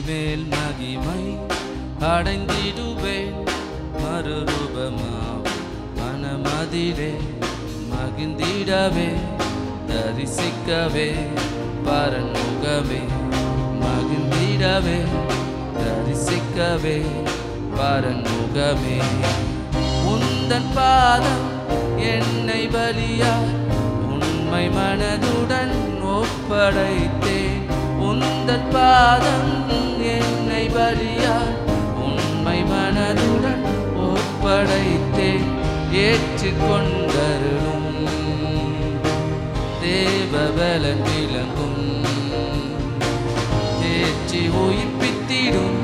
மேல் மகிமை அடைந்திடுவேன் மறுரூபமாம் மனமதிலே மகிழ்ந்திடவே தரிசிக்கவே பரன்முகமே மகிழ்ந்திடவே தரிசிக்கவே பரன்முகமே உந்தன் பாதம் என்னை பலியாய் உண்மை மனதுடன் ஒப்படைத்தேன் உந்தன் பாதம் என்னை பலியாய் உண்மை மனதுடன் ஒப்படைத்தேன் ஏற்றுக்கொண்டருளும் தேவபலன் விளங்கும் தேர்ச்சி உயிர்ப்பித்திடும்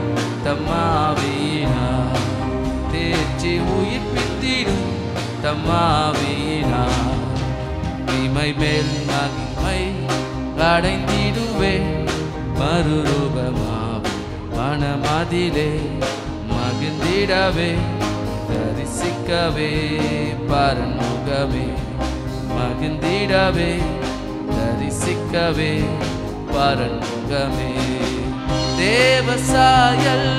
தம்மாவினார் தேர்ச்சி உயிர்ப்பித்திடும் தம்மாவினார் இமை மேல் மகிமை அடைந்திடுவேன் மறுரூபமாம் மனமதிலே மகிழ்ந்திடவே தரிசிக்கவே பரன்முகமே மகிழ்ந்திடவே தரிசிக்கவே பரன்முகமே தேவ சாயல்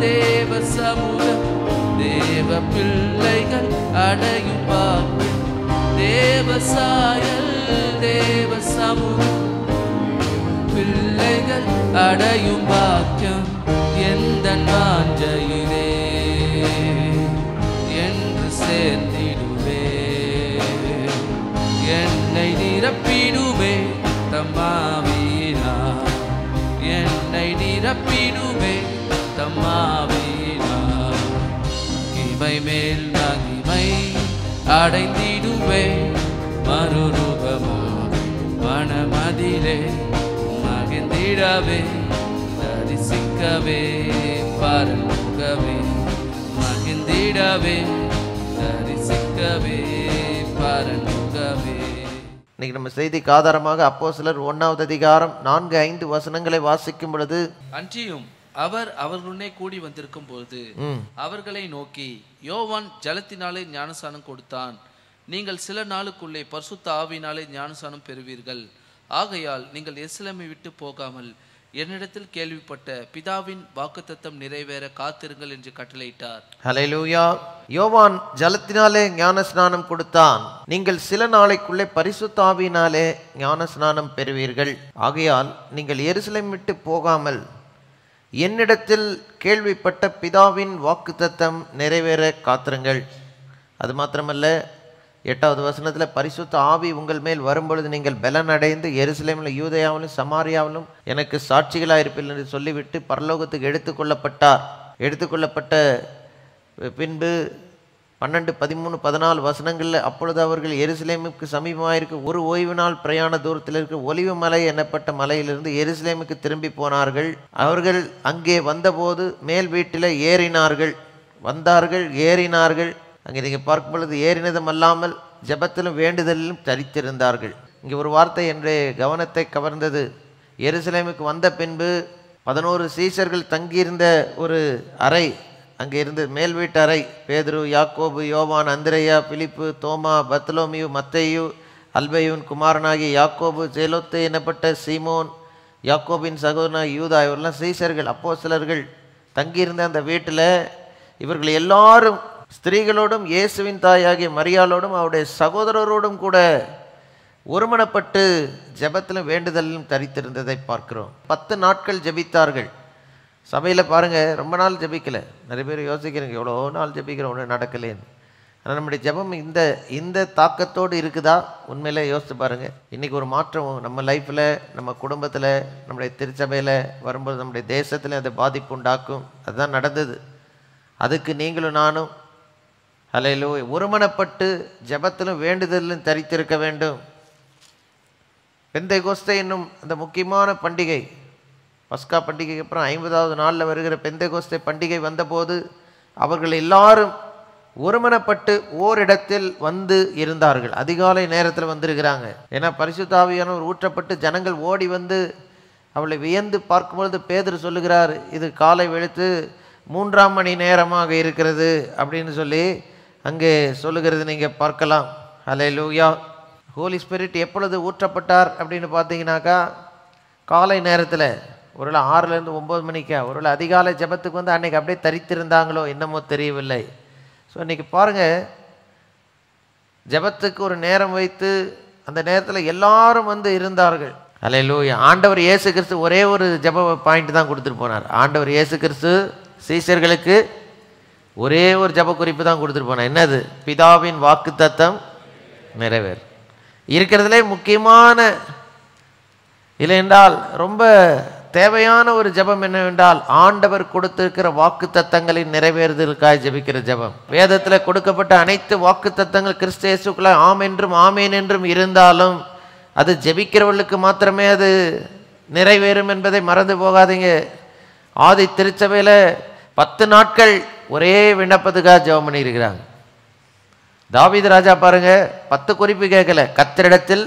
தேவ சமூகம் தேவ பிள்ளைகள் அடையும் பாக்கியம் தேவ சாயல் தேவ சமூகம் பிள்ளைகள் அடையும் பாக்கியம் எந்த வாஞ்சையிலே என்று சேர்ந்திடுவே என்னை நிரப்பிடுவே தம்மாவினார் என்னை நிரப்பிடுவே தம்மாவினார் இமை மேல் மகிமை அடைந்திடுவே மறுரூபமாம் மனமதிலே மகிழ்ந்திடவே தரிசிக்கவே பரன்முகமே மகிழ்ந்திடவே தரிசிக்கவே பரன்முகமே. இன்னைக்கு நம்ம செய்திக்கு ஆதாரமாக அப்போஸ்தலர் 1வது அதிகாரம் 4-5 வசனங்களை வாசிக்கும் பொழுது, அன்றியும் அவர் அவர்களுடனே கூடி வந்திருக்கும் பொழுது அவர்களை நோக்கி, யோவான் ஜலத்தினாலே ஞானசானம் கொடுத்தான், நீங்கள் சில நாளுக்குள்ளே பரிசுத்த ஆவியினாலே ஞானசானம் பெறுவீர்கள். ஆகையால் நீங்கள் எருசலேமை விட்டு போகாமல் என்னிடத்தில் கேள்விப்பட்ட பிதாவின் வாக்குத்தத்தம் நிறைவேற காத்திருங்கள் என்று கட்டளையிட்டார். ஹல்லேலூயா. யோவான் ஜலத்தினாலே ஞானஸ்நானம் கொடுத்தான், நீங்கள் சில நாளைக்குள்ளே பரிசுத்த ஆவியினாலே ஞானஸ்நானம் பெறுவீர்கள். ஆகையால் நீங்கள் எருசலேம் விட்டு போகாமல் என்னிடத்தில் கேள்விப்பட்ட பிதாவின் வாக்குத்தத்தம் நிறைவேற காத்திருங்கள். அது மாத்திரமல்ல, 8வது வசனத்தில் பரிசுத்த ஆவி உங்கள் மேல் வரும்பொழுது நீங்கள் பலன் அடைந்து எருசலேமில் யூதேயாவிலும் சமாரியாவிலும் எனக்கு சாட்சிகளாக இருப்பீர்கள் என்று சொல்லிவிட்டு பரலோகத்துக்கு எடுத்துக்கொள்ளப்பட்டார். எடுத்துக்கொள்ளப்பட்ட பின்பு 12, 13, 14 வசனங்களில் அப்பொழுது அவர்கள் எருசலேமுக்கு சமீபமாக இருக்க ஒரு ஓய்வு நாள் பிரயாண தூரத்தில் இருக்க ஒலிவு மலை எனப்பட்ட மலையிலிருந்து எருசலேமுக்கு திரும்பி போனார்கள். அவர்கள் அங்கே வந்தபோது மேல் வீட்டில் ஏறினார்கள். வந்தார்கள், ஏறினார்கள். அங்கே நீங்கள் பார்க்கும் பொழுது ஏறினதும் அல்லாமல் ஜெபத்திலும் வேண்டுதலிலும் தரித்திருந்தார்கள். இங்கே ஒரு வார்த்தை என்னுடைய கவனத்தை கவர்ந்தது. எருசலேமுக்கு வந்த பின்பு 11 சீஷர்கள் தங்கியிருந்த ஒரு அறை, அங்கே இருந்து மேல் வீட்டு அறை, பேதுரு, யாக்கோபு, யோவான், அந்திரேயா, பிலிப்பு, தோமா, பர்த்தலோமியு, மத்தேயு, அல்பேயுவின் குமாரனாகிய யாக்கோபு, சேலோத்தே எனப்பட்ட சீமோன், யாக்கோபின் சகோதரனாகிய யூதா, இவரெல்லாம் சீஷர்கள், அப்போஸ்தலர்கள் தங்கியிருந்த அந்த வீட்டில் இவர்கள் எல்லாரும் ஸ்திரீகளோடும் இயேசுவின் தாயாகிய மரியாளோடும் அவருடைய சகோதரரோடும் கூட ஒருமனப்பட்டு ஜெபத்திலும் வேண்டுதலிலும் தரித்திருந்ததை பார்க்கிறோம். 10 நாட்கள் ஜெபித்தார்கள். சபையில் பாருங்கள், ரொம்ப நாள் ஜெபிக்கலை. நிறைய பேர் யோசிக்கிறீங்க, எவ்வளோ நாள் ஜெபிக்கிறோம், ஒன்றும் நடக்கலேன்னு. ஆனால் நம்முடைய ஜெபம் இந்த தாக்கத்தோடு இருக்குதா? உண்மையிலே யோசித்து பாருங்கள். இன்றைக்கி ஒரு மாற்றம் நம்ம லைஃப்பில், நம்ம குடும்பத்தில், நம்முடைய திருச்சபையில் வரும்போது நம்முடைய தேசத்தில் அது பாதிப்பு உண்டாக்கும். அதுதான் நடந்தது. அதுக்கு நீங்களும் நானும் ஹல்லேலூயா ஒருமனப்பட்டு ஜெபத்திலும் வேண்டுதலிலும் தரித்திருக்க வேண்டும். பெந்தைகோஸ்தே என்னும் அந்த முக்கியமான பண்டிகை, பஸ்கா பண்டிகைக்கு அப்புறம் 50வது நாளில் வருகிற பெந்தைகோஸ்தே பண்டிகை வந்தபோது அவர்கள் எல்லாரும் ஒருமனப்பட்டு ஓரிடத்தில் வந்து இருந்தார்கள். அதிகாலை நேரத்தில் வந்திருக்கிறாங்க. ஏன்னா பரிசுத்த ஆவியானவர் ஊற்றப்பட்டு ஜனங்கள் ஓடி வந்து அவளை வியந்து பார்க்கும்பொழுது பேதுரு சொல்லுகிறார், இது காலை வெளுத்து 3ஆம் மணி நேரமாக இருக்கிறது அப்படின்னு சொல்லி அங்கே சொல்லுகிறது நீங்கள் பார்க்கலாம். ஹல்லேலூயா. ஹோலி ஸ்பிரிட் எப்பொழுது ஊற்றப்பட்டார் அப்படின்னு பார்த்தீங்கன்னாக்கா, காலை நேரத்தில் ஒருவேளை 6லேருந்து 9 மணிக்கா, ஒருவேளை அதிகாலை ஜெபத்துக்கு வந்து அன்னைக்கு அப்படியே தரித்திருந்தாங்களோ என்னமோ தெரியவில்லை. ஸோ இன்னைக்கு பாருங்கள், ஜெபத்துக்கு ஒரு நேரம் வைத்து அந்த நேரத்தில் எல்லாரும் வந்து இருந்தார்கள். அல்லேலூயா. ஆண்டவர் இயேசு கிறிஸ்து ஒரே ஒரு ஜெப பாயிண்ட் தான் கொடுத்துட்டு போனார். ஆண்டவர் இயேசு கிறிஸ்து சீஷர்களுக்கு ஒரே ஒரு ஜெப குறிப்பு தான் கொடுத்துட்டு போனார். என்னது? பிதாவின் வாக்குத்தத்தம் நிறைவேறு. இருக்கிறதுலே முக்கியமான இல்லை என்றால் ரொம்ப தேவையான ஒரு ஜெபம் என்னவென்றால், ஆண்டவர் கொடுத்திருக்கிற வாக்கு தத்தங்களின் நிறைவேறுதலுக்காக ஜெபிக்கிற ஜெபம். வேதத்தில் கொடுக்கப்பட்ட அனைத்து வாக்கு தத்தங்கள் கிறிஸ்து இயேசுக்குள்ள ஆம் என்றும் ஆமேன் என்றும் இருந்தாலும் அது ஜெபிக்கிறவர்களுக்கு மாத்திரமே அது நிறைவேறும் என்பதை மறந்து போகாதீங்க. ஆதி திருச்சபையில் 10 நாட்கள் ஒரே விண்ணப்பத்துக்காக ஜெபம் பண்ணியிருக்கிறாங்க. தாவீது ராஜா பாருங்க, 10 குறிப்பு கேட்கல, கர்த்தரிடத்தில்.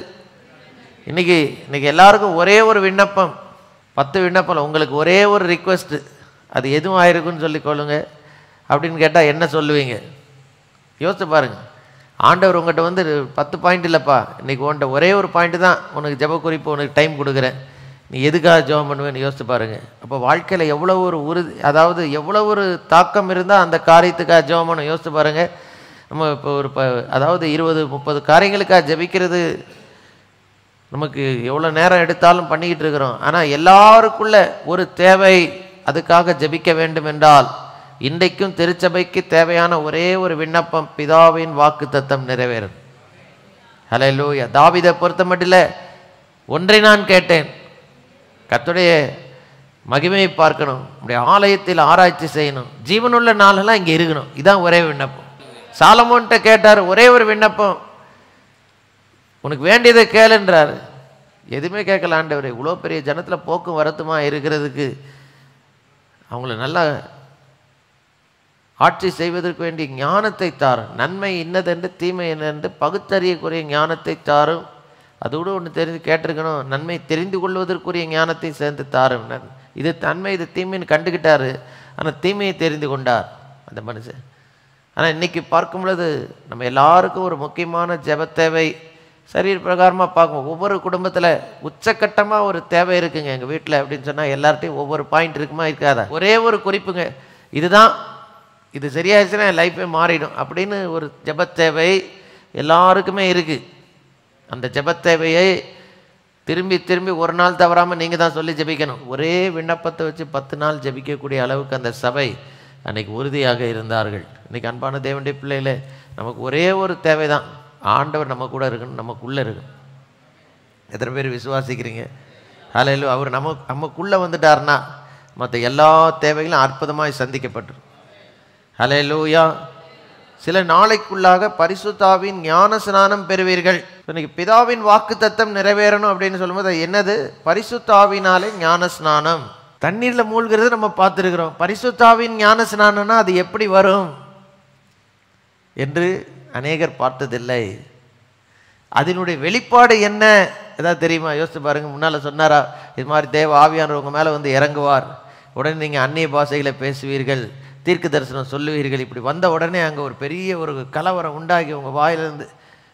இன்னைக்கு எல்லாருக்கும் ஒரே ஒரு விண்ணப்பம், 10 விண்ணப்பம். உங்களுக்கு ஒரே ஒரு ரிக்வெஸ்ட், அது எதுவும் ஆயிருக்குன்னு சொல்லிக்கொள்ளுங்க அப்படின்னு கேட்டால் என்ன சொல்லுவீங்க? யோசிச்சு பாருங்க. ஆண்டவர் உங்கள்கிட்ட வந்து 10 பாயிண்ட் இல்லைப்பா, இன்னைக்கு உன்ட்ட ஒரே ஒரு பாயிண்ட் தான் உனக்கு ஜெப குறிப்பு, உனக்கு டைம் கொடுக்குறேன், நீ எதுக்காக ஜெபம் பண்ணுவேன்னு யோசிச்சு பாருங்க. அப்போ வாழ்க்கையில் எவ்வளோ ஒரு உறுதி, அதாவது எவ்வளோ ஒரு தாக்கம் இருந்தால் அந்த காரியத்துக்காக ஜெபம் பண்ண யோசிச்சு பாருங்க. நம்ம இப்போ அதாவது 20-30 காரியங்களுக்காக ஜெபிக்கிறது நமக்கு எவ்வளோ நேரம் எடுத்தாலும் பண்ணிக்கிட்டு இருக்கிறோம். ஆனால் எல்லாருக்குள்ள ஒரு தேவை, அதுக்காக ஜெபிக்க வேண்டும் என்றால் இன்றைக்கும் திருச்சபைக்கு தேவையான ஒரே ஒரு விண்ணப்பம், பிதாவின் வாக்கு தத்தம் நிறைவேறும். ஹல்லேலூயா. தாவீதை பொறுத்த மட்டில் ஒன்றை நான் கேட்டேன், கர்த்தருடைய மகிமையை பார்க்கணும், நம்முடைய ஆலயத்தில் ஆராய்ச்சி செய்யணும், ஜீவனுள்ள நாளெல்லாம் இங்கே இருக்கணும். இதான் ஒரே விண்ணப்பம். சாலமோன்கிட்ட கேட்டார் ஒரே ஒரு விண்ணப்பம், உனக்கு வேண்டியதை கேளுன்றாரு. எதுவுமே கேட்கல ஆண்டவரே, இவ்வளோ பெரிய ஜனத்தில் போக்கும் வரத்துமா இருக்கிறதுக்கு, அவங்கள நல்லா ஆட்சி செய்வதற்கு வேண்டிய ஞானத்தை தாரும், நன்மை இன்னதென்று தீமை என்னென்று பகுத்தறியக்கூடிய ஞானத்தை தாரும். அதோடு ஒன்று தெரிந்து கேட்டிருக்கணும், நன்மை தெரிந்து கொள்வதற்குரிய ஞானத்தை சேர்ந்து தாரும். இது நன்மை இது தீமைன்னு கண்டுக்கிட்டாரு, ஆனால் தீமையை தெரிந்து கொண்டார் அந்த மனுஷன். ஆனால் இன்றைக்கி பார்க்கும் பொழுது நம்ம எல்லாருக்கும் ஒரு முக்கியமான ஜெப தேவை. சரீர பிரகாரமாக பார்க்கும், ஒவ்வொரு குடும்பத்தில் உச்சக்கட்டமாக ஒரு தேவை இருக்குங்க எங்கள் வீட்டில் அப்படின்னு சொன்னால் எல்லார்ட்டையும் ஒவ்வொரு பாயிண்ட் இருக்குமா இருக்காதா? ஒரே ஒரு குறிப்புங்க, இதுதான், இது சரியாயிடுச்சுன்னா என் லைஃபே மாறிடும் அப்படின்னு ஒரு ஜெப தேவை எல்லாருக்குமே இருக்குது. அந்த ஜெப தேவையை திரும்பி திரும்பி ஒரு நாள் தவறாமல் நீங்கள் தான் சொல்லி ஜெபிக்கணும். ஒரே விண்ணப்பத்தை வச்சு 10 நாள் ஜெபிக்கக்கூடிய அளவுக்கு அந்த சபை அன்னைக்கு உறுதியாக இருந்தார்கள். இன்றைக்கி அன்பான தேவனுடைய பிள்ளைகளே, நமக்கு ஒரே ஒரு தேவை தான், ஆண்டவர் நம்ம கூட இருக்கணும், நமக்குள்ளே இருக்கணும். எத்தனை பேர் விசுவாசிக்கிறீங்க? ஹல்லேலூயா. அவர் நமக்குள்ளே வந்துட்டார்னா மற்ற எல்லா தேவைகளும் அற்புதமாய் சந்திக்கப்பட்டுரும். ஹல்லேலூயா. சில நாளைக்குள்ளாக பரிசுத்தாவின் ஞான ஸ்நானம் பெறுவீர்கள். இன்னைக்கு பிதாவின் வாக்கு தத்தம் நிறைவேறணும் அப்படின்னு சொல்லும்போது என்னது? பரிசுத்தாவினாலே ஞான ஸ்நானம். தண்ணீரில் மூழ்கிறது நம்ம பார்த்துருக்கிறோம். பரிசுத்தாவின் ஞான ஸ்நானம்னா அது எப்படி வரும் என்று அநேகர் பார்த்ததில்லை. அதனுடைய வெளிப்பாடு என்ன ஏதாவது தெரியுமா? யோசித்து பாருங்க. முன்னால் சொன்னாரா இது மாதிரி தேவ ஆவியானவர் உங்கள் மேலே வந்து இறங்குவார், உடனே நீங்கள் அந்நிய பாஷைகளை பேசுவீர்கள், தீர்க்க தரிசனம் சொல்லுவீர்கள். இப்படி வந்த உடனே அங்கே ஒரு பெரிய ஒரு கலவரம் உண்டாகி உங்கள் வாயிலிருந்து.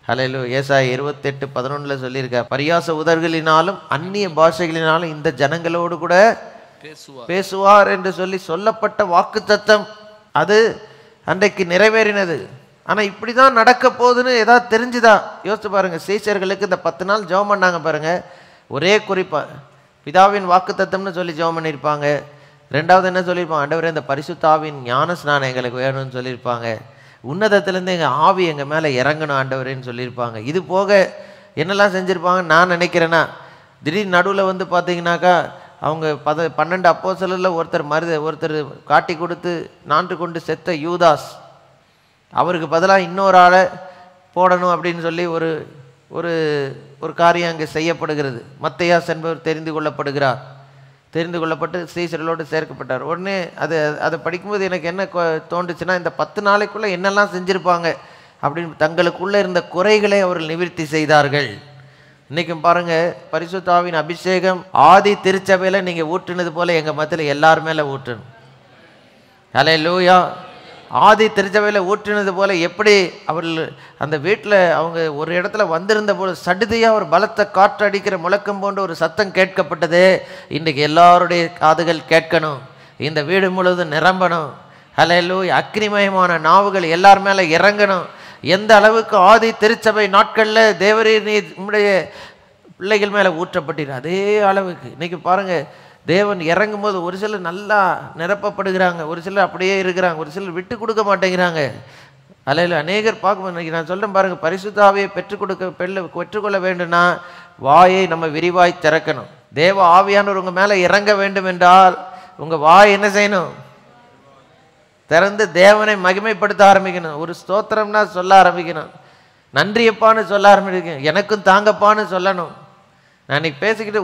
ஹல்லேலூயா. ஏசாயா 28:11 சொல்லியிருக்கார், பரியாச உதடுகளினாலும் அந்நிய பாஷைகளினாலும் இந்த ஜனங்களோடு கூட பேசுவார் என்று சொல்லப்பட்ட வாக்கு தத்தம் அது அன்றைக்கு நிறைவேறினது. ஆனால் இப்படி தான் நடக்க போகுதுன்னு ஏதாவது தெரிஞ்சுதா? யோசிச்சு பாருங்கள். சீஷர்களுக்கு இந்த 10 நாள் ஜெபம் பண்ணாங்க பாருங்கள், ஒரே குறிப்பாக பிதாவின் வாக்கு தத்தம்னு சொல்லி ஜெபம் பண்ணியிருப்பாங்க. ரெண்டாவது என்ன சொல்லியிருப்பாங்க? ஆண்டவரே இந்த பரிசுத்தாவின் ஞான ஸ்நானம் எங்களுக்கு வேணும்னு சொல்லியிருப்பாங்க. உன்னதத்திலேருந்து எங்கள் ஆவி எங்கள் மேலே இறங்கணும் ஆண்டவரேன்னு சொல்லியிருப்பாங்க. இது போக என்னெல்லாம் செஞ்சுருப்பாங்கன்னு நான் நினைக்கிறேன்னா, திடீர் நடுவில் வந்து பார்த்தீங்கன்னாக்கா அவங்க 12 அப்போஸ்தலரில் ஒருத்தர் காட்டி கொடுத்து நான்கு கொண்டு செத்த யூதாஸ், அவருக்கு பதிலாக இன்னொரு ஆளை போடணும் அப்படின்னு சொல்லி ஒரு ஒரு காரியம் அங்கே செய்யப்படுகிறது. மத்தேயாஸ் என்பவர் தெரிந்து கொள்ளப்பட்டு சீஷர்களோடு சேர்க்கப்பட்டார். உடனே அதை படிக்கும்போது எனக்கு என்ன தோன்றுச்சுன்னா, இந்த 10 நாளைக்குள்ளே என்னெல்லாம் செஞ்சுருப்பாங்க அப்படின்னு தங்களுக்குள்ளே இருந்த குறைகளை அவர்கள் நிவர்த்தி செய்தார்கள். இன்றைக்கும் பாருங்கள், பரிசுத்தாவின் அபிஷேகம் ஆதி திருச்சபையில் நீங்கள் ஊற்றுனது போல் எங்கள் மத்தியில் எல்லார் மேலே ஊற்றணும். ஹல்லேலூயா. ஆதி திருச்சபையில் ஊற்றினது போல எப்படி அவர்கள் அந்த வீட்டில் அவங்க ஒரு இடத்துல வந்திருந்த போது சடுதியாக ஒரு பலத்த காற்று அடிக்கிற முழக்கம் போன்ற ஒரு சத்தம் கேட்கப்பட்டது. இன்றைக்கு எல்லாருடைய காதுகள் கேட்கணும், இந்த வீடு முழுவதும் நிரம்பணும். ஹல்லேலூயா. அக்னிமயமான நாவுகள் எல்லார் மேலே இறங்கணும். எந்த அளவுக்கு ஆதி திருச்சபை நாட்களில் தேவரீர் நீர் உம்முடைய பிள்ளைகள் மேலே ஊற்றப்பட்டீர், அதே அளவுக்கு இன்னைக்கு பாருங்கள், தேவன் இறங்கும் போது ஒரு சிலர் நல்லா நிரப்பப்படுகிறாங்க, ஒரு சிலர் அப்படியே இருக்கிறாங்க, ஒரு சிலர் விட்டு கொடுக்க மாட்டேங்கிறாங்க. அல்ல அநேகர் பார்க்க இன்னைக்கு நான் சொல்கிறேன் பாருங்கள், பரிசுத்த ஆவியை பெற்றுக்கொள்ள வேண்டும்னா வாயை நம்ம விரிவாய் திறக்கணும். தேவ ஆவியானவர் உங்கள் மேலே இறங்க வேண்டும் என்றால் உங்கள் வாய் என்ன செய்யணும்? திறந்து தேவனை மகிமைப்படுத்த ஆரம்பிக்கணும். ஒரு ஸ்தோத்திரம்னா சொல்ல ஆரம்பிக்கணும், நன்றியப்பான்னு சொல்ல ஆரம்பிக்கணும், எனக்கும் தாங்கப்பான்னு சொல்லணும். நான் இன்னைக்கு பேசிக்கிட்டு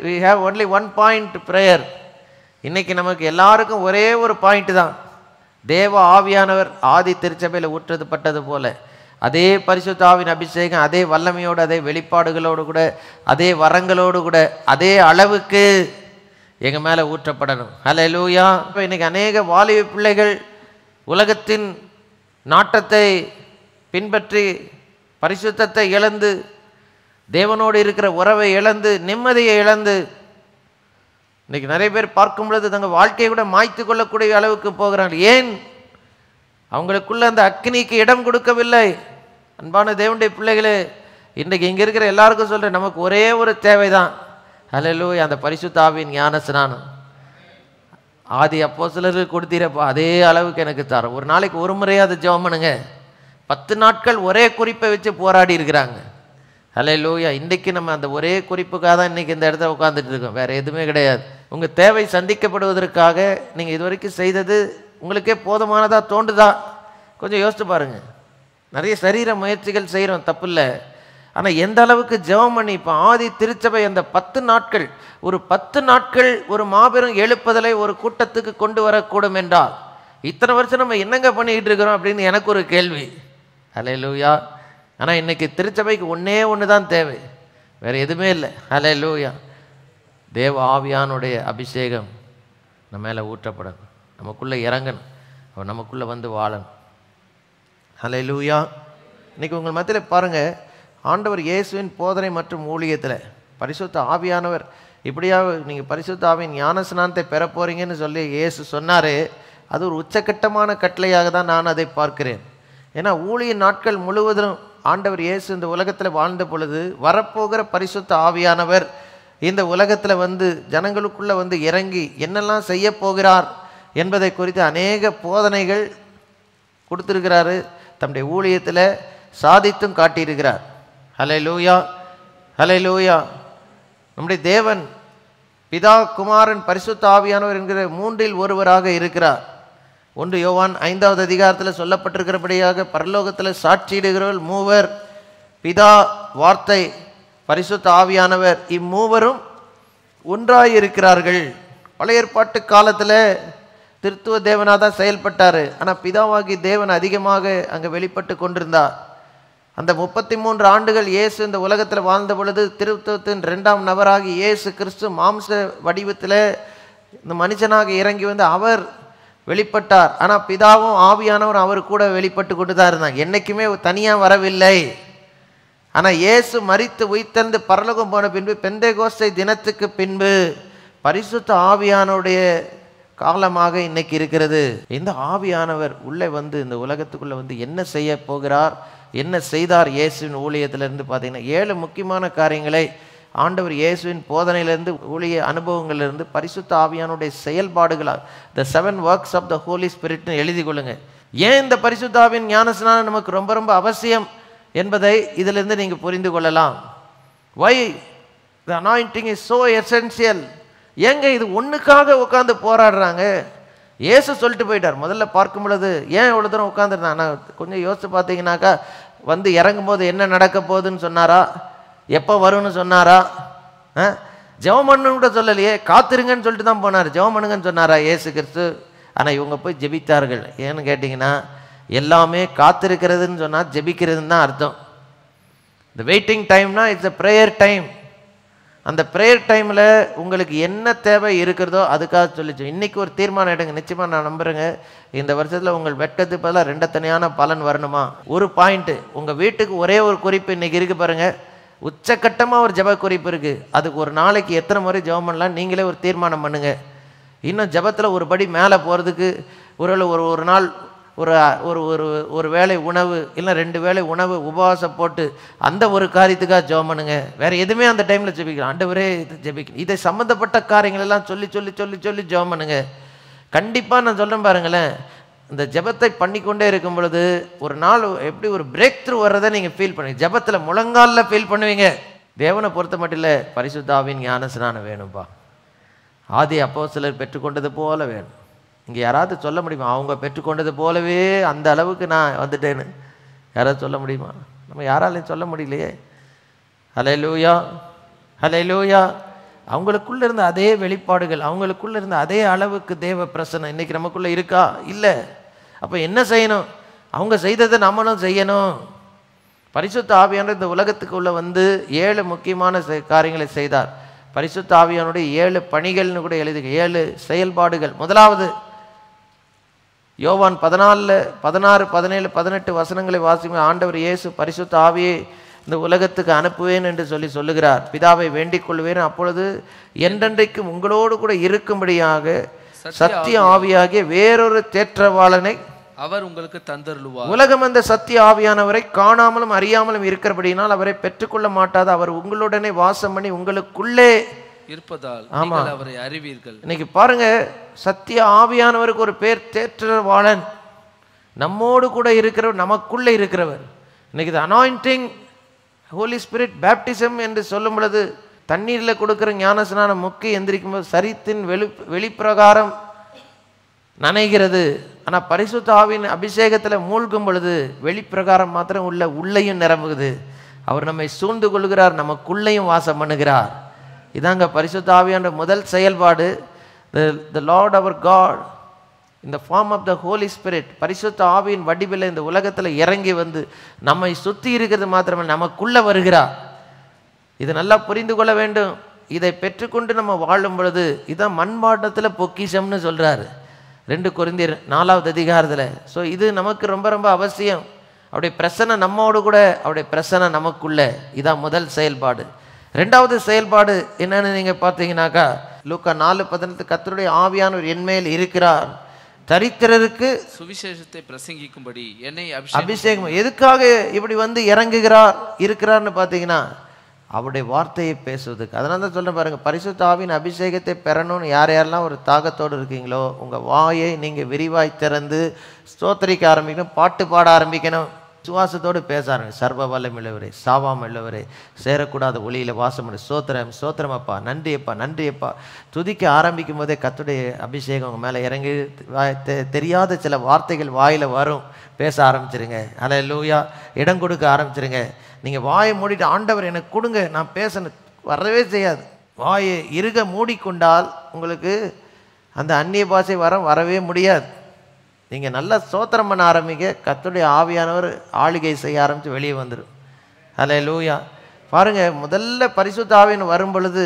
we have only one point prayer. இன்னைக்கு நமக்கு எல்லாருக்கும் ஒரே ஒரு பாயிண்ட் தான். தேவ ஆவியானவர் ஆதி திருச்சபையில் ஊற்றப்பட்டது போல அதே பரிசுத்த ஆவியின் அபிஷேகம் அதே வல்லமையோடு அதே வெளிப்பாடுகளோடு கூட அதே வரங்களோடு கூட அதே அளவுக்கு எங்கள் மேலே ஊற்றப்படணும். ஹல்லேலூயா. இப்போ இன்னைக்கு அநேக வாலிப பிள்ளைகள் உலகத்தின் நாட்டத்தை பின்பற்றி பரிசுத்தத்தை இழந்து தேவனோடு இருக்கிற உறவை இழந்து நிம்மதியை இழந்து இன்னைக்கு நிறைய பேர் பார்க்கும் பொழுது தங்கள் வாழ்க்கையை கூட மாய்த்து கொள்ளக்கூடிய அளவுக்கு போகிறாங்க. ஏன்? அவங்களுக்குள்ள அந்த அக்னிக்கு இடம் கொடுக்கவில்லை. அன்பான தேவனுடைய பிள்ளைகளே, இன்றைக்கு இங்கே இருக்கிற எல்லாருக்கும் சொல்கிறேன், நமக்கு ஒரே ஒரு தேவைதான். ஹல்லேலூயா. அந்த பரிசுத்த ஆவியின் ஞானஸ்நானம் ஆதி அப்போஸ்தலருக்கு கொடுத்தீரப்பா, அதே அளவுக்கு எனக்கு தரோம். ஒரு நாளைக்கு ஒரு முறையாவது ஜெபம் பண்ணுங்க. 10 நாட்கள் ஒரே குறிப்பை வச்சு போராடி இருக்கிறாங்க. ஹல்லேலூயா. இன்றைக்கு நம்ம அந்த ஒரே குறிப்புக்காக தான் இன்றைக்கி இந்த இடத்துல உட்காந்துட்டு இருக்கோம், வேறு எதுவுமே கிடையாது. உங்கள் தேவை சந்திக்கப்படுவதற்காக நீங்கள் இதுவரைக்கும் செய்தது உங்களுக்கே போதுமானதாக தோன்றுதா? கொஞ்சம் யோசித்து பாருங்கள். நிறைய சரீர முயற்சிகள் செய்கிறோம், தப்பு இல்லை. ஆனால் எந்த அளவுக்கு ஜெபம் பண்ணி இப்போ ஆதி திருச்சபை அந்த 10 நாட்கள் ஒரு 10 நாட்கள் ஒரு மாபெரும் எழுப்புதலை ஒரு கூட்டத்துக்கு கொண்டு வரக்கூடும் என்றால் இத்தனை வருஷம் நம்ம என்னங்க பண்ணிக்கிட்டு இருக்கிறோம் அப்படின்னு எனக்கு ஒரு கேள்வி. ஹல்லேலூயா. ஆனால் இன்றைக்கி திருச்சபைக்கு ஒன்றே ஒன்று தான் தேவை, வேறு எதுவுமே இல்லை. ஹல்லேலூயா. தேவ ஆவியானுடைய அபிஷேகம் நம்ம மேலே ஊற்றப்படணும், நமக்குள்ளே இறங்கணும், அவன் நமக்குள்ளே வந்து வாழணும். ஹல்லேலூயா. இன்றைக்கி உங்கள் மத்தியில் பாருங்கள், ஆண்டவர் இயேசுவின் போதனை மற்றும் ஊழியத்தில் பரிசுத்த ஆவியானவர் இப்படியாக நீங்கள் பரிசுத்த ஆவியின் ஞானஸ்நானத்தை பெற போகிறீங்கன்னு சொல்லி இயேசு சொன்னார். அது ஒரு உச்சக்கட்டமான கட்டளையாக தான் நான் அதை பார்க்கிறேன். ஏன்னா ஊழிய நாட்கள் முழுவதும் ஆண்டவர் இயேசு இந்த உலகத்தில் வாழ்ந்த பொழுது வரப்போகிற பரிசுத்த ஆவியானவர் இந்த உலகத்தில் வந்து ஜனங்களுக்குள்ளே வந்து இறங்கி என்னெல்லாம் செய்ய போகிறார் என்பதை குறித்து அநேக போதனைகள் கொடுத்துருக்கிறாரு. தம்முடைய ஊழியத்தில் சாதித்தும் காட்டியிருக்கிறார். ஹல்லேலூயா. ஹல்லேலூயா. நம்முடைய தேவன் பிதா, குமாரன், பரிசுத்த ஆவியானவர் என்கிற 3இல் ஒருவராக இருக்கிறார். 1 யோவான் 5வது அதிகாரத்தில் சொல்லப்பட்டிருக்கிறபடியாக பரலோகத்தில் சாட்சியிடுகிறவர்கள் 3 பிதா, வார்த்தை, பரிசுத்த ஆவியானவர், இம்மூவரும் ஒன்றாயிருக்கிறார்கள். பழைய ஏற்பாட்டு காலத்தில் திருத்துவ தேவனாக தான் செயல்பட்டார். ஆனால் பிதாவாகி தேவன் அதிகமாக அங்கே வெளிப்பட்டு கொண்டிருந்தார். அந்த 33 ஆண்டுகள் இயேசு இந்த உலகத்தில் வாழ்ந்த பொழுது திருத்துவத்தின் 2ஆம் நபராகி இயேசு கிறிஸ்து மாம்ச வடிவத்தில் இந்த மனுஷனாக இறங்கி வந்து அவர் வெளிப்பட்டார். ஆனால் பிதாவும் ஆவியானவரும் அவர் கூட வெளிப்பட்டு கொண்டு தான் இருந்தாங்க, என்றைக்குமே தனியாக வரவில்லை. ஆனால் இயேசு மரித்து உயிர்த்தெழுந்து பரலோகம் போன பின்பு பெந்தேகோஸ்தை தினத்துக்கு பின்பு பரிசுத்த ஆவியானுடைய காலமாக இன்னைக்கு இருக்கிறது. இந்த ஆவியானவர் உள்ளே வந்து இந்த உலகத்துக்குள்ளே வந்து என்ன செய்ய போகிறார், என்ன செய்தார் இயேசுவின் ஊழியத்திலிருந்து பார்த்தீங்கன்னா 7 முக்கியமான காரியங்களை ஆண்டவர் இயேசுவின் போதனையிலிருந்து ஊழிய அனுபவங்களிலிருந்து பரிசுத்த ஆவியானுடைய செயல்பாடுகளாக த 7 works of the Holy Spiritனு எழுதி கொள்ளுங்க. ஏன் இந்த பரிசுத்த ஆவியின் ஞானஸ்நானம் நமக்கு ரொம்ப ரொம்ப அவசியம் என்பதை இதிலிருந்து நீங்கள் புரிந்து கொள்ளலாம். why the anointing is so essential. ஏங்க இது ஒன்றுக்காக உட்காந்து போராடுறாங்க? இயேசு சொல்லிட்டு போயிட்டார். முதல்ல பார்க்கும் பொழுது ஏன் இவ்வளோ தூரம் உட்காந்துருந்தாங்க? கொஞ்சம் யோசித்து பார்த்தீங்கன்னாக்கா வந்து இறங்கும் போது என்ன நடக்க போகுதுன்னு சொன்னாரா? எப்போ வரும்னு சொன்னாரா? ஜெபம் பண்ணுன்னு கூட சொல்லலையே, காத்திருங்கன்னு சொல்லிட்டு தான் போனார். ஜெபம் பண்ணுங்கன்னு சொன்னாரா இயேசு கிறிஸ்து? ஆனால் இவங்க போய் ஜெபித்தார்கள். ஏன்னு கேட்டிங்கன்னா எல்லாமே காத்திருக்கிறதுன்னு சொன்னால் ஜெபிக்கிறதுன்னு தான் அர்த்தம். இந்த வெயிட்டிங் டைம்னா இட்ஸ் அ ப்ரேயர் டைம். அந்த ப்ரேயர் டைமில் உங்களுக்கு என்ன தேவை இருக்கிறதோ அதுக்காக சொல்லிச்சு. இன்றைக்கி ஒரு தீர்மானம் எடுங்க. நிச்சயமாக நான் நம்புகிறேங்க, இந்த வருஷத்தில் உங்கள் வெட்கத்துக்கு பதிலாக 2 தனியான பலன் வரணுமா? ஒரு பாயிண்ட்டு, உங்கள் வீட்டுக்கு ஒரே ஒரு குறிப்பு இன்றைக்கி இருக்குது பாருங்கள். உச்சக்கட்டமாக ஒரு ஜெப குறிப்பு இருக்குது. அதுக்கு ஒரு நாளைக்கு எத்தனை முறை ஜெபம் பண்ணலாம் நீங்களே ஒரு தீர்மானம் பண்ணுங்கள். இன்னும் ஜெபத்தில் ஒரு படி மேலே போகிறதுக்கு ஒரு நாள் ஒரு ஒரு ஒரு ஒரு வேளை உணவு இல்லை 2 வேளை உணவு உபவாசம் போட்டு அந்த ஒரு காரியத்துக்காக ஜெபம் பண்ணுங்க. வேறு எதுவுமே அந்த டைமில் ஜெபிக்கலாம். ஆண்டவரே இது ஜெபிக்கணும், இதை சம்மந்தப்பட்ட காரியங்கள் எல்லாம் சொல்லி சொல்லி சொல்லி சொல்லி ஜெபம் பண்ணுங்க. கண்டிப்பாக நான் சொல்கிறேன் பாருங்களேன், இந்த ஜெபத்தை பண்ணிக்கொண்டே இருக்கும் பொழுது ஒரு நாள் எப்படி ஒரு பிரேக் த்ரூ வர்றதை நீங்கள் ஃபீல் பண்ணுவீங்க. ஜெபத்தில் முழங்காலில் ஃபீல் பண்ணுவீங்க. தேவனை பொறுத்த மட்டும் இல்லை, பரிசுத்த ஆவியின் ஞான ஸ்நானம் வேணும்ப்பா. ஆதி அப்போஸ்தலர் பெற்றுக்கொண்டது போல வேணும். இங்கே யாராவது சொல்ல முடியுமா அவங்க பெற்றுக்கொண்டது போலவே அந்த அளவுக்கு நான் வந்துட்டேன்னு? யாராவது சொல்ல முடியுமா? நம்ம யாராலையும் சொல்ல முடியலையே. ஹல்லேலூயா, ஹல்லேலூயா. அவங்களுக்குள்ளே இருந்த அதே வெளிப்பாடுகள், அவங்களுக்குள்ளே இருந்த அதே அளவுக்கு தேவ பிரசன்னம் இன்றைக்கி நமக்குள்ளே இருக்கா? இல்லை. அப்போ என்ன செய்யணும்? அவங்க செய்ததை நம்மளும் செய்யணும். பரிசுத்த ஆவியானவர் இந்த உலகத்துக்குள்ளே வந்து 7 முக்கியமான காரியங்களை செய்தார். பரிசுத்த ஆவியானுடைய 7 பணிகள்னு கூட எழுதி 7 செயல்பாடுகள். முதலாவது யோவான் 14, 16, 17, 18 வசனங்களை வாசிக்கும். ஆண்டவர் இயேசு பரிசுத்த ஆவியை இந்த உலகத்துக்கு அனுப்புவேன் என்று சொல்லுகிறார். பிதாவை வேண்டிக் கொள்வேன், அப்பொழுது என்றென்றைக்கும் உங்களோடு கூட இருக்கும்படியாக சத்திய ஆவியாகிய வேறொரு தேற்றவாளனை அவர் உங்களுக்கு தந்தருளுவார். உலகம் அந்த சத்திய ஆவியானவரை காணாமலும் அறியாமலும் இருக்கிறபடியினால் அவரை பெற்றுக்கொள்ள மாட்டாது. அவர் உங்களுடனே வாசம் பண்ணி உங்களுக்குள்ளே இருப்பதால் நீங்கள் அவரை அறிவீர்கள். இன்னைக்கு பாருங்க, சத்திய ஆவியானவருக்கு ஒரு பேர் தேற்றவாளன். நம்மோடு கூட இருக்கிறவர், நமக்குள்ளே இருக்கிறவர். இன்னைக்கு இது அனாயிண்டிங் ஹோலி ஸ்பிரிட் பேப்டிசம் என்று சொல்லும் பொழுது தண்ணீரில் கொடுக்குற ஞானஸ்நானம் முக்கி எந்திரிக்கும் போது சரீரத்தின் வெளிப்பிரகாரம் நனைகிறது. ஆனால் பரிசுத்த ஆவியின் அபிஷேகத்தில் மூழ்கும் பொழுது வெளிப்பிரகாரம் மாத்திரம் உள்ளேயும் நிரம்புகுது. அவர் நம்மை சூழ்ந்து கொள்கிறார், நமக்குள்ளேயும் வாசம் பண்ணுகிறார். இதாங்க பரிசுத்த ஆவியான முதல் செயல்பாடு. the Lord our God in the form of the Holy Spirit, பரிசுத்த ஆவியின் வடிவில் இந்த உலகத்தில் இறங்கி வந்து நம்மை சுற்றி இருக்கிறது மாத்திரமல்ல நமக்குள்ளே வருகிறார். இதை நல்லா புரிந்து கொள்ள வேண்டும். இதை பெற்றுக்கொண்டு நம்ம வாழும் பொழுது இதான் மண்பாண்டத்தில் பொக்கிஷம்னு சொல்கிறாரு 2 கொரிந்தியர் 4வது அதிகாரத்தில். ஸோ இது நமக்கு ரொம்ப ரொம்ப அவசியம். அவருடைய பிரசன்னம் நம்மோடு கூட, அவருடைய பிரசன்னம் நமக்குள்ளே. இதான் முதல் செயல்பாடு. 2வது செயல்பாடு என்னன்னு நீங்கள் பார்த்தீங்கன்னாக்கா லூக்கா 4:18 கர்த்தருடைய ஆவியானவர் என்மேல் இருக்கிறார், தரித்திரருக்கு சுவிசேஷத்தை பிரசங்கிக்கும்படி என்னை அபிஷேகம். எதுக்காக இப்படி வந்து இருக்கிறார்னு பார்த்தீங்கன்னா அவருடைய வார்த்தையை பேசுவதுக்கு. அதனால தான் சொல்ல பாருங்க, பரிசுத்த ஆவியின் அபிஷேகத்தை பெறணும்னு யாரெல்லாம் ஒரு தாகத்தோடு இருக்கீங்களோ உங்கள் வாயை நீங்கள் விரிவாய் திறந்து ஸ்தோத்திரிக்க ஆரம்பிக்கணும், பாட்டு பாட ஆரம்பிக்கணும், சுவாசத்தோடு பேச ஆரம்பிக்கணும். சர்வ வல்லமையுள்ளவரே, சாவாமல் உள்ளவரே, சேரக்கூடாத ஒளியில் வாசம் பண்ணி சோத்திரம் சோத்திரம் அப்பா, நன்றியப்பா நன்றியப்பா. துதிக்க ஆரம்பிக்கும் போதே கர்த்தருடைய அபிஷேகம் உங்கள் மேலே இறங்கி தெரியாத சில வார்த்தைகள் வாயில் வரும். பேச ஆரம்பிச்சிருங்க. அல்லேலூயா. இடம் கொடுக்க ஆரம்பிச்சிருங்க. நீங்கள் வாயை மூடிட்டு ஆண்டவர் எனக்கு கொடுங்க நான் பேசணும் வரவே செய்யாது. வாயை இறுக மூடிக்கொண்டால் உங்களுக்கு அந்த அந்நிய பாஷை வரவே முடியாது. நீங்கள் நல்லா ஸ்தோத்திரம் பண்ண ஆரம்பிங்க, கர்த்தருடைய ஆவியானவர் ஆளுகை செய்ய ஆரம்பித்து வெளியே வந்துடும். அல்லேலூயா. பாருங்கள், முதல்ல பரிசுத்த ஆவியானவர் வரும் பொழுது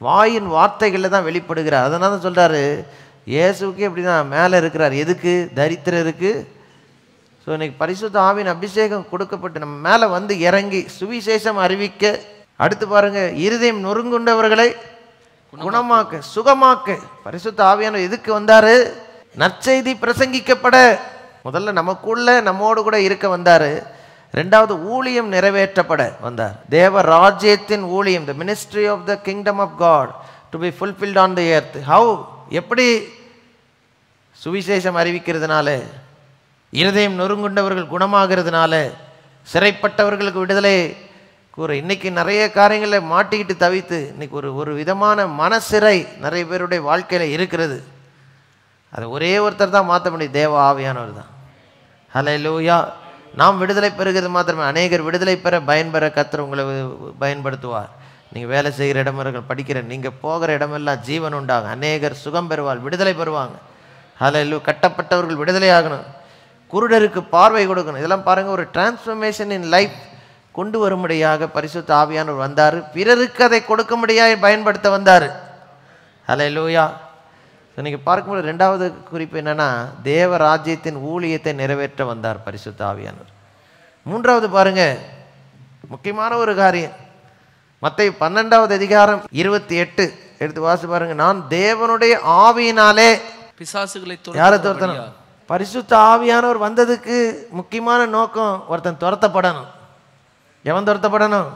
வாயின் வார்த்தைகளில் தான் வெளிப்படுகிறார். அதனால தான் சொல்கிறாரு இயேசுக்கு எப்படி தான் மேலே இருக்கிறார். எதுக்கு? தரித்திரருக்கு. ஸோ இன்னைக்கு பரிசுத்த ஆவியின் அபிஷேகம் கொடுக்கப்பட்டு நம்ம மேலே வந்து இறங்கி சுவிசேஷம் அறிவிக்க. அடுத்து பாருங்க, இருதயம் நொறுங்குண்டவர்களை குணமாக்க சுகமாக்க. பரிசுத்த ஆவியானவர் எதுக்கு வந்தார்? நற்செய்தி பிரசங்கிக்கப்பட. முதல்ல நமக்குள்ள நம்மோடு கூட இருக்க வந்தார். 2வது ஊழியம் நிறைவேற்றப்பட வந்தார். தேவ ராஜ்யத்தின் ஊழியம், the ministry of the kingdom of God to be fulfilled on the earth. How? எப்படி? சுவிசேஷம் அறிவிக்கிறதுனால, இருதயம் நொறுங்குண்டவர்கள் குணமாகிறதுனால, சிறைப்பட்டவர்களுக்கு விடுதலை கூற. இன்னைக்கு நிறைய காரியங்களை மாட்டிக்கிட்டு தவித்து இன்னைக்கு ஒரு விதமான மனசிறை நிறைய பேருடைய வாழ்க்கையில் இருக்கிறது. அதை ஒரே ஒருத்தர் தான் மாற்ற முடியும், தேவ ஆவியானவர் தான். ஹல்லேலூயா. நாம் விடுதலை பெறுகிறது மாத்திரமே, அநேகர் விடுதலை பெற பயன்பெற கர்த்தர் உங்களை பயன்படுத்துவார். நீங்கள் வேலை செய்கிற இடமெல்லாம் படிக்கிற நீங்கள் போகிற இடமெல்லாம் ஜீவன் உண்டாகும். அநேகர் சுகம் பெறுவார், விடுதலை பெறுவாங்க. ஹல்லேலூயா. கட்டப்பட்டவர்கள் விடுதலை ஆகணும், குருடருக்கு பார்வை கொடுக்கணும். இதெல்லாம் பாருங்கள், ஒரு டிரான்ஸ்ஃபர்மேஷன் இன் லைஃப் கொண்டு வரும்படியாக பரிசுத்த ஆவியானவர் வந்தார். பிறருக்கு அதை கொடுக்கும்படியாக பயன்படுத்த வந்தார். ஹல்லேலூயா. இன்னைக்கு பார்க்கும்போது ரெண்டாவது குறிப்பு என்னன்னா, தேவ ராஜ்யத்தின் ஊழியத்தை நிறைவேற்ற வந்தார் பரிசுத்த ஆவியானவர். மூன்றாவது பாருங்க, முக்கியமான ஒரு காரியம். மத்தேயு 12வது அதிகாரம் 28 எடுத்து வாசி பாருங்க. நான் தேவனுடைய ஆவியினாலே பிசாசுகளை யாரை துரத்தணும்? பரிசுத்த ஆவியானவர் வந்ததுக்கு முக்கியமான நோக்கம், ஒருத்தன் துரத்தப்படணும். எவன் துரத்தப்படணும்?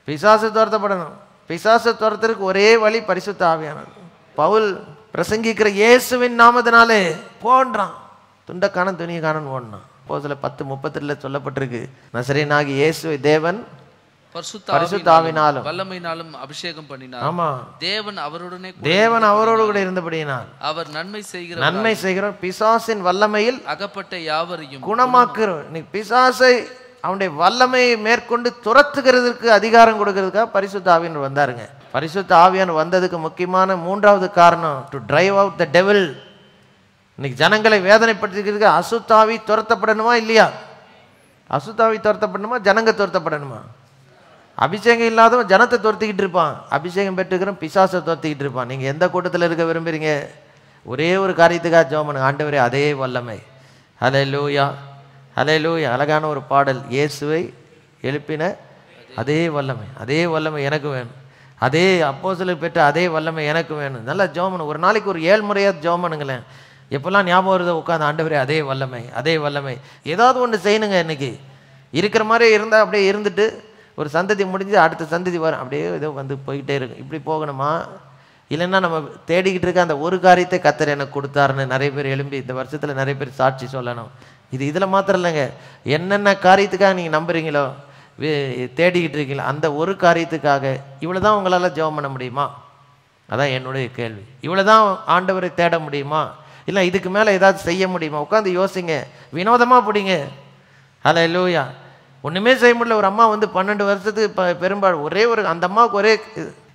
பிசாசு துரத்தப்படணும். பிசாசு துரத்துறதுக்கு ஒரே வழி பரிசுத்த ஆவியானவர். பவுல் பிரசங்கிக்கிற இயேசுவின் நாமத்தினாலே போன்றான். துண்ட காணன் துணியை காணன் ஓடனான். அப்போஸ்தல 10:32 சொல்லப்பட்டிருக்கு, நசரேயனாகிய இயேசுவை தேவன் பரிசுத்த ஆவியினாலும் வல்லமையினாலும் அபிஷேகம் பண்ணினார். ஆமா, தேவன் அவரோடு கூட இருந்தபடியினால் அவர் நன்மை செய்கிறார். பிசாசின் வல்லமையில் அகப்பட்ட யாவரையும் குணமாக்குறோம். இன்னைக்கு பிசாசை அவனுடைய வல்லமையை மேற்கொண்டு துரத்துகிறதுக்கு அதிகாரம் கொடுக்கறதுக்காக பரிசுத்த ஆவியானவர் வந்தாருங்க. பரிசுத்த ஆவியானவர் வந்ததுக்கு முக்கியமான மூன்றாவது காரணம், to drive out the devil. இன்னைக்கு ஜனங்களை வேதனைப்படுத்திக்கிறதுக்கு அசுத்தாவி துரத்தப்படணுமா இல்லையா? அசுத்தாவி துரத்தப்படணுமா, ஜனங்க துரத்தப்படணுமா? அபிஷேகம் இல்லாதவன் ஜனத்தை துரத்திக்கிட்டு இருப்பான், அபிஷேகம் பெற்றுக்கிறோம் பிசாசை துரத்திக்கிட்டு இருப்பான். நீங்கள் எந்த கூட்டத்தில் இருக்க விரும்புகிறீங்க? ஒரே ஒரு காரியத்துக்காக ஜெபம் பண்ணுங்க, ஆண்டவரே அதே வல்லமை. ஹல்லேலூயா, ஹல்லேலூயா. அழகான ஒரு பாடல், இயேசுவை எழுப்பின அதே வல்லமை, அதே வல்லமை எனக்கு வேணும், அதே அப்போஸ்தலர் பெற்ற அதே வல்லமை எனக்கு வேணும். நல்லா ஜெபம் பண்ணு. ஒரு நாளைக்கு ஒரு 7 முறையாவது ஜெபம் பண்ணுங்களேன். எப்போல்லாம் ஞாபகம் வருதோ உட்காந்து, ஆண்டவரே அதே வல்லமை, அதே வல்லமை. ஏதாவது ஒன்று செய்யணுங்க. இன்னைக்கு இருக்கிற மாதிரி இருந்தால் அப்படியே இருந்துட்டு ஒரு சந்ததி முடிஞ்சு அடுத்த சந்ததி வரும், அப்படியே ஏதோ வந்து போய்கிட்டே இருக்கும். இப்படி போகணுமா? இல்லைன்னா நம்ம தேடிக்கிட்டு இருக்க அந்த ஒரு காரியத்தை கர்த்தர் எனக்கு கொடுத்தாருன்னு நிறைய பேர் எழும்பி இந்த வருஷத்தில் நிறைய பேர் சாட்சி சொல்லணும். இதில் மாத்திரம் இல்லைங்க, என்னென்ன காரியத்துக்காக நீங்கள் நம்புறீங்களோ, தேடிக்கிட்டு இருக்கீங்களோ, அந்த ஒரு காரியத்துக்காக இவ்வளோ தான் உங்களால் ஜெபம் பண்ண முடியுமா? அதான் என்னுடைய கேள்வி. இவ்வளோ தான் ஆண்டவரை தேட முடியுமா? இல்லை இதுக்கு மேலே ஏதாவது செய்ய முடியுமா? உட்காந்து யோசிங்க, வினோதமாக பிடிங்க. ஹல்லேலூயா. ஒன்றுமே செய்ய முடியல. ஒரு அம்மா வந்து 12 வருஷத்துக்கு பெரும்பாலும் ஒரே ஒரு அந்த அம்மாவுக்கு ஒரே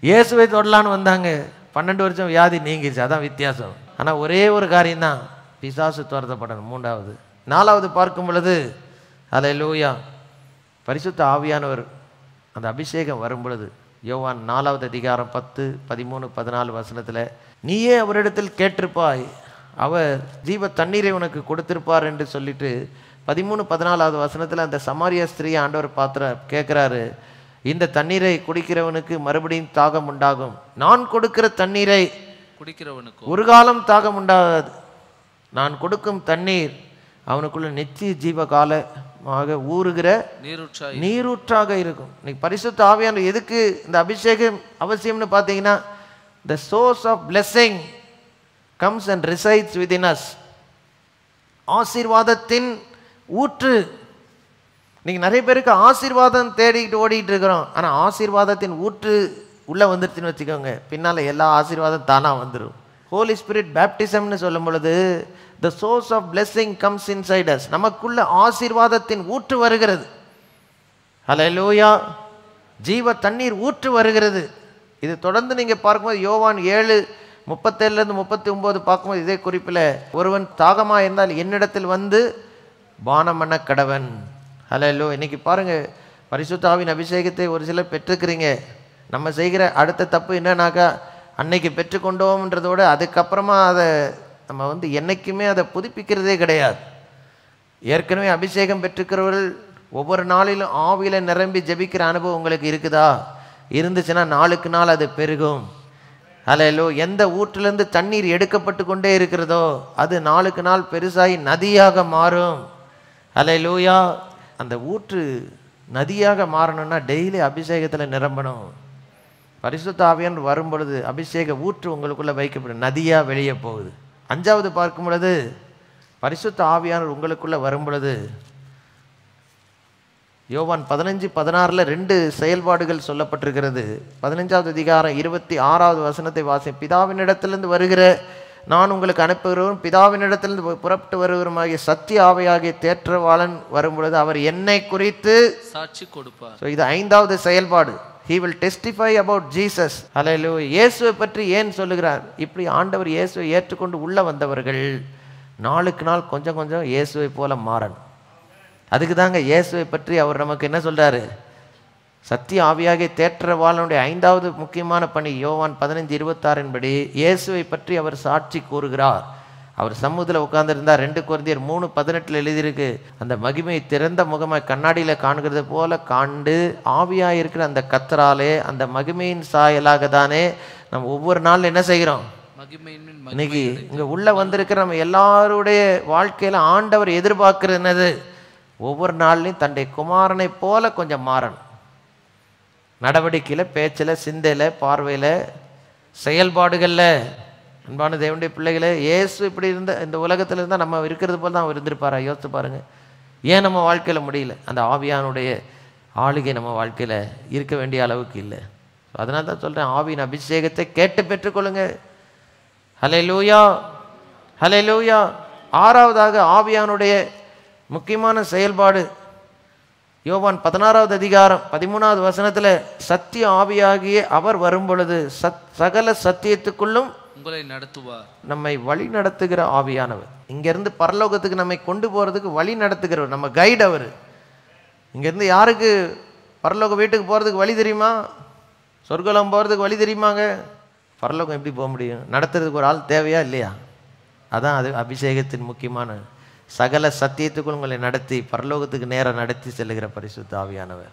இயேசுவை தொடலான்னு வந்தாங்க. 12 வருஷம் வியாதி நீங்கிடுச்சு, அதான் வித்தியாசம். ஆனால் ஒரே ஒரு காரியம்தான், பிசாசு துரத்தப்படணும். மூன்றாவது. நாலாவது பார்க்கும் பொழுது ஹல்லேலூயா, பரிசுத்த ஆவியானவர் அந்த அபிஷேகம் வரும் பொழுது, யோவான் 4வது அதிகாரம் 10, 13, 14 வசனத்தில், நீயே அவரிடத்தில் கேட்டிருப்பாய், அவர் ஜீவ தண்ணீரை உனக்கு கொடுத்திருப்பார் என்று சொல்லிட்டு 13, 14வது வசனத்தில் அந்த சமாரிய ஸ்திரீயை ஆண்டவர் கேட்குறாரு, இந்த தண்ணீரை குடிக்கிறவனுக்கு மறுபடியும் தாகம் உண்டாகும், நான் கொடுக்கிற தண்ணீரை குடிக்கிறவனுக்கு ஒரு காலம் தாகம் உண்டாகாது, நான் கொடுக்கும் தண்ணீர் அவனுக்குள்ள நித்திய ஜீவ காலமாக ஊறுகிற நீரூற்றாக இருக்கும். இன்னைக்கு பரிசுத்த ஆவியானவர் எதுக்கு இந்த அபிஷேகம் அவசியம்னு பார்த்தீங்கன்னா, the source of blessing comes and resides within us. ஆசீர்வாதத்தின் ஊற்று. நீங்கள் நிறைய பேருக்கு ஆசீர்வாதம் தேடிக்கிட்டு ஓடிக்கிட்டு இருக்கிறோம், ஆனால் ஆசீர்வாதத்தின் ஊற்று உள்ளே வந்துருச்சுன்னு வச்சுக்கோங்க, பின்னால் எல்லா ஆசீர்வாதம் தானாக வந்துடும். ஹோலி ஸ்பிரிட் பேப்டிசம்னு சொல்லும் பொழுது the source of blessing comes inside us. நமக்குள்ள ஆசீர்வாதத்தின் ஊற்று வருகிறது. ஹல்லேலூயா. ஜீவ தண்ணீர் ஊற்று வருகிறது. இது தொடர்ந்து நீங்கள் பார்க்கும்போது யோவான் 7:37 39 பார்க்கும்போது இதே குறிப்பில், ஒருவன் தாகமாக இருந்தால் என்னிடத்தில் வந்து பானம் பண்ண கடவன். ஹல்லேலூயா. இன்னைக்கு பாருங்கள், பரிசுத்த ஆவியின் அபிஷேகத்தை ஒரு சிலர் பெற்றுக்கிறீங்க. நம்ம செய்கிற அடுத்த தப்பு என்னன்னாக்கா, அன்னைக்கு பெற்றுக்கொண்டோம்ன்றதோடு அதுக்கப்புறமா அதை நம்ம வந்து என்றைக்குமே அதை புதுப்பிக்கிறதே கிடையாது. ஏற்கனவே அபிஷேகம் பெற்றுக்கிறவர்கள் ஒவ்வொரு நாளிலும் ஆவியில் நிரம்பி ஜெபிக்கிற அனுபவம் உங்களுக்கு இருக்குதா? இருந்துச்சுன்னா நாளுக்கு நாள் அது பெருகும். ஹல்லேலூயா. எந்த ஊற்றிலிருந்து தண்ணீர் எடுக்கப்பட்டு கொண்டே இருக்கிறதோ அது நாளுக்கு நாள் பெருசாகி நதியாக மாறும். ஹல்லேலூயா. அந்த ஊற்று நதியாக மாறணும்னா டெய்லி அபிஷேகத்தில் நிரம்பணும். பரிசுத்த ஆவியானவர் வரும் பொழுது அபிஷேக ஊற்று உங்களுக்குள்ளே வைக்கப்படும், நதியாக வெளியே போகுது. 5வது பார்க்கும் பொழுது பரிசுத்த ஆவியானவர் உங்களுக்குள்ளே வரும் பொழுது, யோவான் 15:16 2 செயல்பாடுகள் சொல்லப்பட்டிருக்கிறது. 15வது அதிகாரம் 26வது வசனத்தை வாசி. பிதாவினிடத்திலிருந்து வருகிற நான் உங்களுக்கு அனுப்புகிறவரும் பிதாவினிடத்திலிருந்து புறப்பட்டு வருவருமாகிய சத்திய ஆவியாகிய தேற்றவாளன் வரும்பொழுது அவர் என்னை குறித்து சாட்சி கொடுப்பார். ஸோ இது 5வது செயல்பாடு. He will testify about Jesus. Hallelujah. இயேசுவை பற்றி ஏன் சொல்லுகிறார்? இப்படி ஆண்டவர் இயேசுவை ஏற்றுக்கொண்டு உள்ள வந்தவர்கள் நாளுக்கு நாள் கொஞ்சம் கொஞ்சம் இயேசுவை போல மாறணும். அதுக்கு தாங்க இயேசுவை பற்றி அவர் நமக்கு என்ன சொல்றாரு? சத்திய ஆவியாகிய தேற்றரவாளனுடைய 5வது முக்கியமான பணி யோவான் 15:26 படி இயேசுவை பற்றி அவர் சாட்சி கூறுகிறார். அவர் சமூகத்தில் உட்கார்ந்துருந்தார். 2 கொரிந்தியர் 3:18 எழுதியிருக்கு, அந்த மகிமை திறந்த முகமாய் கண்ணாடியில் காண்கிறது போல காண்டு ஆவியாக இருக்கிற அந்த கத்தராலே அந்த மகிமையின் சாயலாக தானே நம்ம ஒவ்வொரு நாள் என்ன செய்கிறோம்? இன்னைக்கு இங்க உள்ள வந்திருக்கிற நம்ம எல்லாருடைய வாழ்க்கையில ஆண்டவர் எதிர்பார்க்கிறது என்னது? ஒவ்வொரு நாள்லையும் தன்னுடைய குமாரனை போல கொஞ்சம் மாறணும். நடவடிக்கையில், பேச்சில், சிந்தையில், பார்வையில், செயல்பாடுகளில். அன்பான தேவனுடைய பிள்ளைகளே, இயேசு இப்படி இருந்த இந்த உலகத்தில் இருந்தால் நம்ம இருக்கிறது போல் தான் அவர் இருந்திருப்பாரா? யோசித்து பாருங்க. ஏன் நம்ம வாழ்க்கையில் முடியல? அந்த ஆவியானுடைய ஆளுகை நம்ம வாழ்க்கையில் இருக்க வேண்டிய அளவுக்கு இல்லை. அதனால தான் சொல்கிறேன், ஆவியின் அபிஷேகத்தை கேட்டு பெற்றுக்கொள்ளுங்க. ஹல்லேலூயா, ஹல்லேலூயா. 6வதாக ஆவியானுடைய முக்கியமான செயல்பாடு யோவான் 16வது அதிகாரம் 13வது வசனத்தில், சத்திய ஆவியாகிய அவர் வரும் பொழுது சகல சத்தியத்துக்குள்ளும் உங்களை நடத்துவார். நம்மை வழி நடத்துகிற ஆவியானவர். இங்கிருந்து பரலோகத்துக்கு நம்மை கொண்டு போகிறதுக்கு வழி நடத்துகிறவர், நம்ம கைடு அவர். இங்கேருந்து யாருக்கு பரலோக வீட்டுக்கு போகிறதுக்கு வழி தெரியுமா? சொர்க்கலம் போகிறதுக்கு வழி தெரியுமாங்க? பரலோகம் எப்படி போக முடியும்? நடத்துறதுக்கு ஒரு ஆள் தேவையா இல்லையா? அதான் அது அபிஷேகத்தின் முக்கியமான. சகல சத்தியத்துக்குள் உங்களை நடத்தி பரலோகத்துக்கு நேரம் நடத்தி செல்லுகிற பரிசுத்த ஆவியானவர்.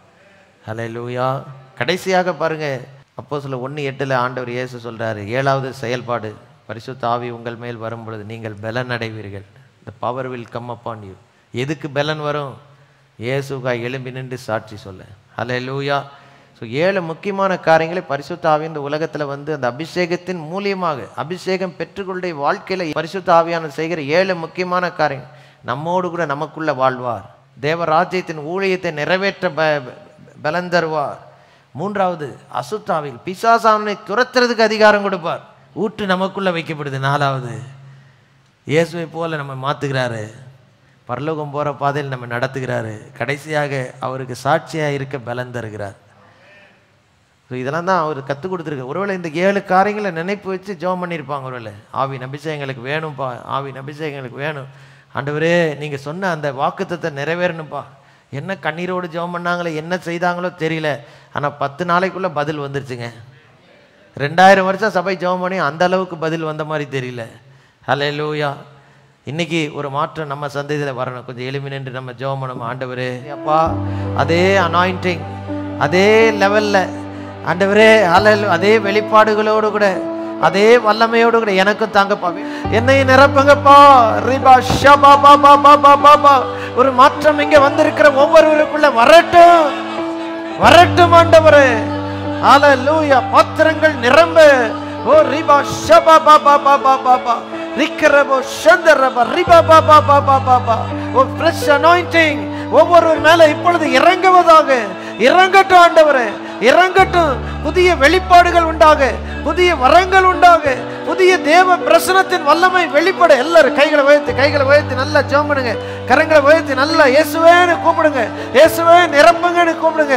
ஹல்லேலூயா. கடைசியாக பாருங்க, அப்போஸ்தலர் 1:8 ஆண்டவர் இயேசு சொல்றாரு, 7வது செயல்பாடு, பரிசுத்த ஆவி உங்கள் மேல் வரும் பொழுது நீங்கள் பலன் அடைவீர்கள். the power will come upon you. எதுக்கு பலன் வரும்? இயேசுக்காய் எழும்பி நின்று சாட்சி சொல்ல. ஹல்லேலூயா. ஸோ 7 முக்கியமான காரியங்களை பரிசுத்த ஆவி இந்த உலகத்தில் வந்து அந்த அபிஷேகத்தின் மூலியமாக, அபிஷேகம் பெற்றுக்கொள்ளுடைய வாழ்க்கையில் பரிசுத்த ஆவியானவர் செய்கிற 7 முக்கியமான காரியங்கள். நம்மோடு கூட நமக்குள்ள வாழ்வார். தேவராஜ்யத்தின் ஊழியத்தை நிறைவேற்ற பலன் தருவார். 3வது, அசுத்தாவில் பிசாசானை துரத்துறதுக்கு அதிகாரம் கொடுப்பார். ஊற்று நமக்குள்ள வைக்கப்படுது. 4வது, இயேசுவை போல நம்ம மாற்றுகிறாரு. பரலோகம் போகிற பாதையில் நம்ம நடத்துகிறாரு. கடைசியாக அவருக்கு சாட்சியாக இருக்க பலன் தருகிறார். ஸோ இதெல்லாம் தான் அவர் கற்றுக் கொடுத்துருக்கு. ஒருவேளை இந்த 7 காரியங்களை நினைப்பு வச்சு ஜெபம் பண்ணியிருப்பாங்க. ஒருவேளை ஆவியின் அபிஷேகம் எங்களுக்கு வேணும்ப்பா, ஆவியின் அபிஷேகம் எங்களுக்கு வேணும் ஆண்டவரே, நீங்கள் சொன்ன அந்த வாக்குத்தத்தை நிறைவேறணும்ப்பா. என்ன கண்ணீரோடு ஜெபம் பண்ணாங்களோ, என்ன செய்தாங்களோ தெரியல, ஆனால் 10 நாளைக்குள்ளே பதில் வந்துருச்சுங்க. 2000 வருஷம் சபை ஜெபம் பண்ணி அந்த அளவுக்கு பதில் வந்த மாதிரி தெரியல. ஹல்லேலூயா. இன்னைக்கு ஒரு மாற்றம் நம்ம சந்ததியில் வரணும். கொஞ்சம் எளிமை நின்று நம்ம ஜெபம் பண்ணணும். ஆண்டவரே அப்பா, அதே அனாயிண்டிங், அதே லெவலில் ஆண்டவரே, அதே வெளிப்பாடுகளோடு கூட, அதே வல்லமையோடு கூட எனக்கும் தாங்கப்பா, என்னை நிரப்புங்கப்பா. ஒரு மாற்றம் இங்க வந்திருக்கிற ஒவ்வொருவருக்குள்ள வரட்டும், வரட்டும் ஆண்டவரே. ஹல்லேலூயா. பாத்திரங்கள் நிரம்ப. ஓ ரிபா ஷபா பாபா பாபா பாபா ரிக்கரபோ ஷந்தரபா ரிபா பாபா பாபா பாபா. ஓ ஃப்ரெஷ் அனாயிண்டிங் ஒவ்வொருவர் மேல இப்பொழுது இறங்குவதாக. இறங்கட்டும் ஆண்டவரே, இறங்கட்டும். புதிய வெளிப்பாடுகள் உண்டாக, புதிய வரங்கள் உண்டாக, புதிய தேவ பிரசனத்தின் வல்லமை வெளிப்பட. எல்லாரும் கைகளை உயர்த்தி நல்லா ஜெபம் பண்ணுங்க. கரங்களை உயர்த்தி நல்லா இயேசுவேன்னு கூப்பிடுங்க. இயேசுவே நிரப்புங்கன்னு கூப்பிடுங்க.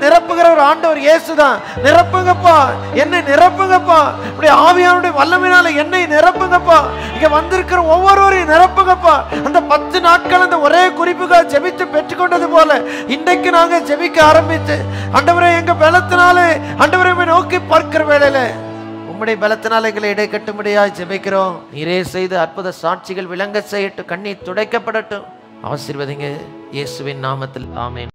நிரப்புகிற ஒரு ஆண்டவர் இயேசு தான். நிரப்புங்கப்பா, என்னை நிரப்புங்கப்பா. இப்படி ஆவியானுடைய வல்லமையினால என்னை நிரப்புங்கப்பா. இங்க வந்திருக்கிற ஒவ்வொருவரையும் நிரப்புங்கப்பா. அந்த 10 நாட்கள் அந்த ஒரே குறிப்புக்காக ஜெபித்து பெற்றுக்கொண்டது போல இன்றைக்கு நாங்க ஜெபிக்க ஆரம்பித்து, ஆண்டவரே எங்க பலத்தினாலே ஆண்டவரை நோக்கி பார்க்கிற வேளையில உம்முடைய பலத்தினால எங்களை இடை கட்டும்படியாய் ஜெபிக்கிறோம். நீரே செய்து அற்புத சாட்சிகள் விளங்க செய்யட்டும். கண்ணீர் துடைக்கப்படட்டும். ஆசீர்வதிங்க இயேசுவின் நாமத்தில். ஆமென்.